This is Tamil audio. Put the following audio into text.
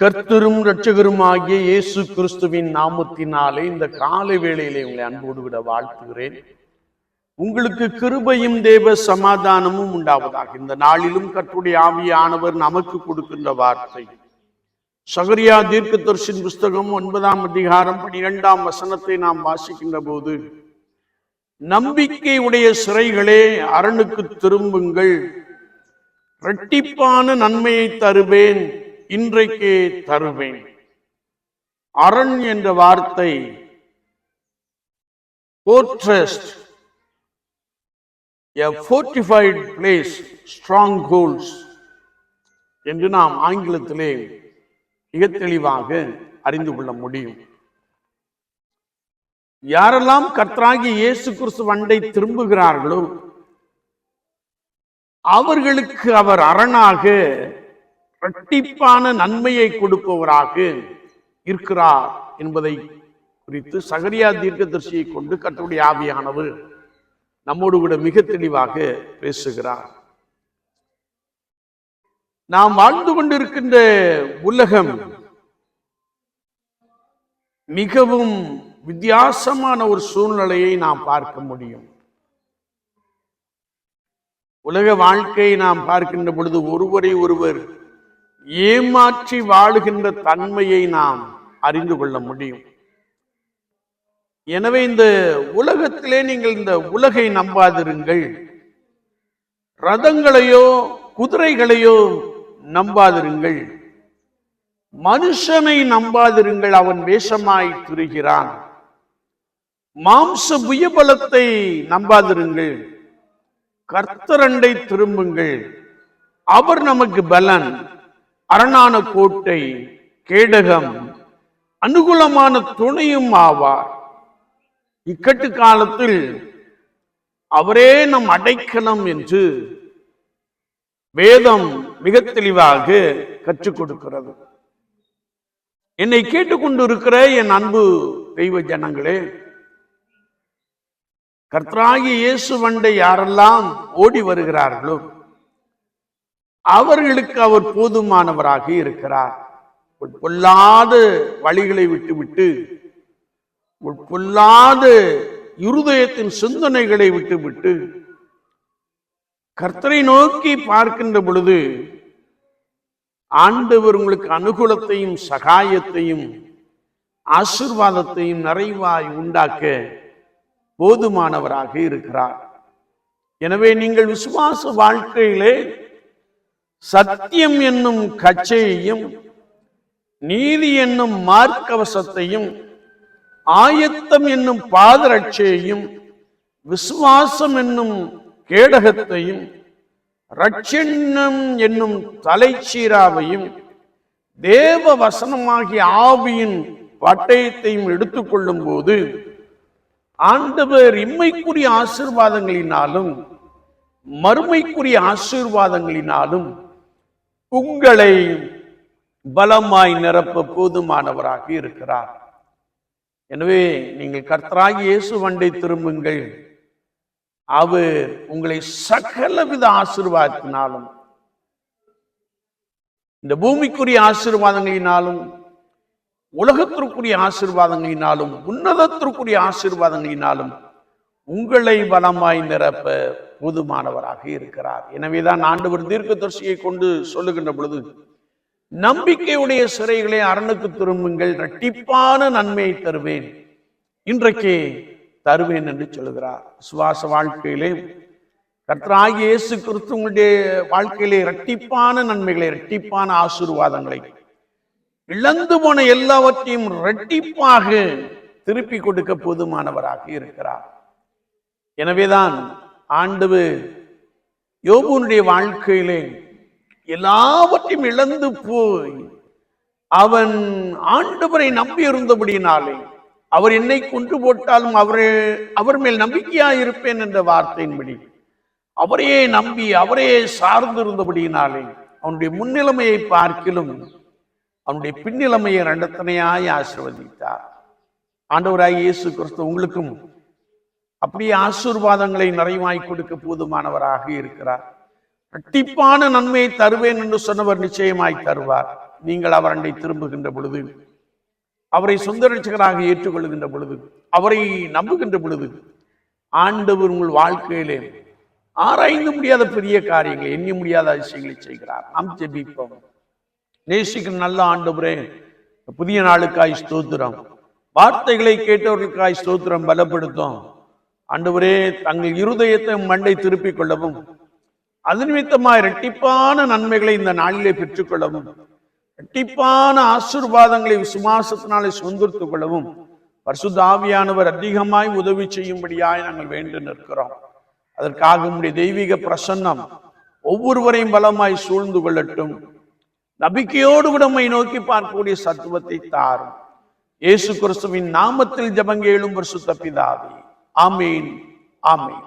கர்த்தரும் இரட்சகருமாகிய இயேசு கிறிஸ்துவின் நாமத்தினாலே இந்த காலை வேளையிலே உங்களை அன்போடு விட வாழ்த்துகிறேன். உங்களுக்கு கிருபையும் தேவ சமாதானமும் உண்டாவதாக. இந்த நாளிலும் கர்த்தருடைய ஆவியானவர் நமக்கு கொடுக்கின்ற வார்த்தை சகரியா தீர்க்கதரிசியின் புஸ்தகம் 9ஆம் அதிகாரம் 12ஆம் வசனத்தை நாம் வாசிக்கின்ற போது, நம்பிக்கையுடைய சிறைகளே அரணுக்கு திரும்புங்கள், இரட்டிப்பான நன்மையை தருவேன், இன்றைக்கே தருவேன். அரண் என்ற வார்த்தை fortress, a fortified place, strongholds என்று நாம் ஆங்கிலத்திலே மிக தெளிவாக அறிந்து கொள்ள முடியும். யாரெல்லாம் கர்த்தராகிய இயேசு கிறிஸ்து அண்டை திரும்புகிறார்களோ அவர்களுக்கு அவர் அரணாக இரட்டிப்பான நன்மையை கொடுப்பவராக இருக்கிறார் என்பதை குறித்து சகரியா தீர்க்கதரிசியை கொண்டு கர்த்தருடைய ஆவியானவர் நம்மோடு கூட மிக தெளிவாக பேசுகிறார். நாம் வாழ்ந்து கொண்டிருக்கின்ற உலகம் மிகவும் வித்தியாசமான ஒரு சூழ்நிலையை நாம் பார்க்க முடியும். உலக வாழ்க்கையை நாம் பார்க்கின்ற பொழுது ஒருவரை ஒருவர் ஏமாற்றி வாழுகின்ற தன்மையை நாம் அறிந்து கொள்ள முடியும். எனவே இந்த உலகத்திலே நீங்கள் இந்த உலகை நம்பாதிருங்கள், ரதங்களையோ குதிரைகளையோ நம்பாதிருங்கள், மனுஷனை நம்பாதிருங்கள், அவன் வேஷமாய் திரிகிறான். மாம்ச புயபலத்தை நம்பாதிருங்கள், கர்த்தரண்டை திரும்புங்கள், அவர் நமக்கு பலன், அரணான கோட்டை, கேடகம், அனுகூலமான துணையும் ஆவார். இக்கட்டு காலத்தில் அவரே நம் அடைக்கலம் என்று வேதம் மிக தெளிவாக கற்றுக் கொடுக்கிறது. என்னை கேட்டுக்கொண்டிருக்கிற என் அன்பு தெய்வ ஜனங்களே, கர்த்தராகிய இயேசு அண்டை யாரெல்லாம் ஓடி வருகிறார்களோ அவர்களுக்கு அவர் போதுமானவராக இருக்கிறார். பொல்லாத வழிகளை விட்டுவிட்டு, பொல்லாத இருதயத்தின் சிந்தனைகளை விட்டுவிட்டு கர்த்தரை நோக்கி பார்க்கின்ற பொழுது ஆண்டவர் உங்களுக்கு அனுகூலத்தையும் சகாயத்தையும் ஆசீர்வாதத்தையும் நிறைவாய் உண்டாக்க போதுமானவராக இருக்கிறார். எனவே நீங்கள் விசுவாச வாழ்க்கையிலே சத்தியம் என்னும் கச்சையையும் நீதி என்னும் மார்க்கவசத்தையும் ஆயத்தம் என்னும் பாதரட்சையையும் விசுவாசம் என்னும் கேடகத்தையும் இரட்சண்யம் என்னும் தலைச்சீராவையும் தேவ வசனமாகிய ஆவியின் பட்டயத்தையும் எடுத்துக்கொள்ளும் போது ஆண்டவர் இம்மைக்குரிய ஆசீர்வாதங்களினாலும் மறுமைக்குரிய ஆசீர்வாதங்களினாலும் உங்களை பலமாய் நிரப்ப போதுமானவராக இருக்கிறார். எனவே நீங்கள் கர்த்தராகிய இயேசு அண்டை திரும்புங்கள், அவர் உங்களை சகலவித ஆசீர்வாதத்தினாலும், இந்த பூமிக்குரிய ஆசீர்வாதங்களினாலும் உலகத்திற்குரிய ஆசீர்வாதங்களினாலும் உன்னதத்திற்குரிய ஆசீர்வாதங்களினாலும் உங்களை பலமாய் நிரப்ப போதுமானவராக இருக்கிறார். எனவேதான் ஆண்டவர் தீர்க்கதரிசியை கொண்டு சொல்லுகின்ற பொழுது, நம்பிக்கையுடைய சிறைகளே அரணுக்கு திரும்புங்கள், இரட்டிப்பான நன்மையை தருவேன், இன்றைக்கே தருவேன் என்று சொல்லுகிறார். சுவாச வாழ்க்கையிலே கர்த்தராகிய இயேசு கிறிஸ்து உங்களுடைய வாழ்க்கையிலே இரட்டிப்பான நன்மைகளை, இரட்டிப்பான ஆசீர்வாதங்களை, இழந்து போன எல்லாவற்றையும் இரட்டிப்பாக திருப்பி கொடுக்க போதுமானவராக இருக்கிறார். எனவேதான் ஆண்டவர் யோபுனுடைய வாழ்க்கையிலே எல்லாவற்றையும் இழந்து போய் அவன் ஆண்டவரை நம்பி இருந்தபடியினாலே, அவர் என்னை கொன்று போட்டாலும் அவர் மேல் நம்பிக்கையாய் இருப்பேன் என்ற வார்த்தையின்படி அவரையே நம்பி அவரையே சார்ந்திருந்தபடியினாலே அவனுடைய முன்னிலைமையை பார்க்கிலும் அவனுடைய பின்னிலைமையை இரண்டத்தனையாய் ஆசீர்வதித்தார். ஆண்டவராகிய இயேசு கிறிஸ்து உங்களுக்கும் அப்படியே ஆசீர்வாதங்களை நிறைவாய் கொடுக்க போதுமானவராக இருக்கிறார். இரட்டிப்பான நன்மையை தருவேன் என்று சொன்னவர் நிச்சயமாய் தருவார். நீங்கள் அவர் அண்டை திரும்புகின்ற பொழுது, அவரை சொந்த ரட்சகராக ஏற்றுக்கொள்கின்ற பொழுது, அவரை நம்புகின்ற பொழுது, ஆண்டவர் உங்கள் வாழ்க்கையிலே ஆராய்ந்து முடியாத பெரிய காரியங்களை, எண்ணி முடியாத அதிசயங்களை செய்கிறார். நாம் ஜெபிப்போம். நேசிக்கிற நல்ல ஆண்டவரே, புதிய நாளுக்காய் ஸ்தோத்திரம். வார்த்தைகளை கேட்டவர்களுக்காய் ஸ்தோத்திரம். பலப்படுத்தும் ஆண்டவரே, தங்கள் இருதயத்தை மண்டை திருப்பிக் கொள்ளவும், அது நிமித்தமாய் இரட்டிப்பான நன்மைகளை இந்த நாளிலே பெற்றுக்கொள்ளவும், இரட்டிப்பான ஆசீர்வாதங்களை விசுவாசத்தினாலே சுதந்திரத்துக் கொள்ளவும் பரிசுத்த ஆவியானவர் அதிகமாய் உதவி செய்யும்படியாய் நாங்கள் வேண்டி நிற்கிறோம். அதற்காக உம்முடைய தெய்வீக பிரசன்னம் ஒவ்வொருவரையும் பலமாய் சூழ்ந்து கொள்ளட்டும். நம்பிக்கையோடு உடமை நோக்கி பார்க்கக்கூடிய சத்துவத்தை தாரும். இயேசு கிறிஸ்துவின் நாமத்தில் ஜெபங்கேளும் பரிசுத்த பிதாவே. ஆமீன், ஆமீன்.